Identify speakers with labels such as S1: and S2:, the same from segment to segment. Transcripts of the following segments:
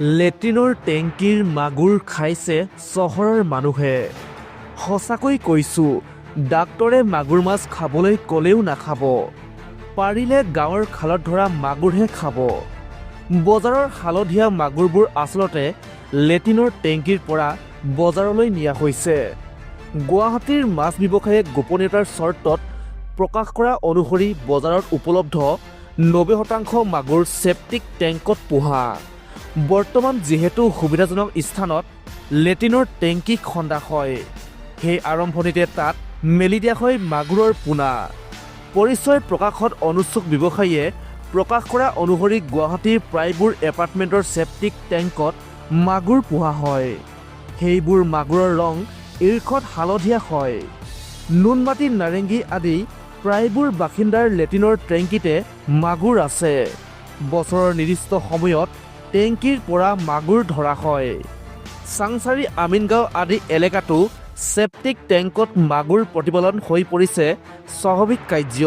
S1: লেট্ৰিনৰ টেংকিৰ মাগুৰ খাইছে চহৰৰ মানুহে। সঁচাকৈ কৈছোঁ, ডাক্তৰে মাগুৰ মাছ খাবলৈ ক'লেও নাখাব। পাৰিলে গাঁৱৰ খালত ধৰা মাগুৰহে খাব। বজাৰৰ হালধীয়া মাগুৰবোৰ আচলতে লেট্ৰিনৰ টেংকিৰ পৰা বজাৰলৈ নিয়া হৈছে। গুৱাহাটীৰ মাছ ব্যৱসায়ীয়ে গোপনীয়তাৰ চৰ্তত প্ৰকাশ কৰা অনুসৰি বজাৰত উপলব্ধ 90% মাগুৰ চেপ্টিক টেংকত পোহা। বৰ্তমান যিহেতু সুবিধাজনক স্থানত লেট্ৰিনৰ টেংকি খন্দা হয়, সেই আৰম্ভণিতে তাত মেলি দিয়া হয় মাগুৰৰ পোনা। পৰিচয় প্ৰকাশত অনুৎসুক ব্যৱসায়ীয়ে প্ৰকাশ কৰা অনুসৰি গুৱাহাটীৰ প্ৰায়বোৰ এপাৰ্টমেণ্টৰ চেপ্টিক টেংকত মাগুৰ পোহা হয়। সেইবোৰ মাগুৰৰ ৰং ঈৰ্ষত হালধীয়া হয়। নুনমাটি, নাৰেংগী আদি প্ৰায়বোৰ বাসিন্দাৰ লেট্ৰিনৰ টেংকিতে মাগুৰ আছে। বছৰৰ নিৰ্দিষ্ট সময়ত টেংকিৰ পৰা মাগুৰ ধৰা হয়। চাংচাৰী, আমিনগাঁও আদি এলেকাতো চেপ্টিক টেংকত মাগুৰ প্ৰতিপালন হৈ পৰিছে স্বাভাৱিক কাৰ্য।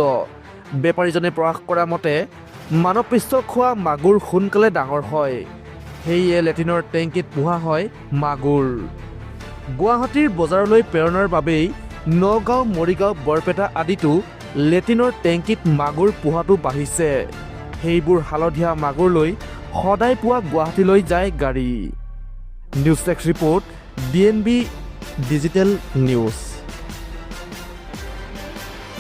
S1: বেপাৰীজনে প্ৰকাশ কৰা মতে মানৱপৃষ্ঠ খোৱা মাগুৰ সোনকালে ডাঙৰ হয়, সেয়ে লেট্ৰিনৰ টেংকিত পোহা হয় মাগুৰ। গুৱাহাটীৰ বজাৰলৈ প্ৰেৰণৰ বাবেই নগাঁও, মৰিগাঁও, বৰপেটা আদিতো লেট্ৰিনৰ টেংকিত মাগুৰ পোহাটো বাঢ়িছে। সেইবোৰ হালধীয়া মাগুৰ লৈ সদায় পুৱা গুৱাহাটীলৈ যায় গাড়ী। News desk report, DNB digital news.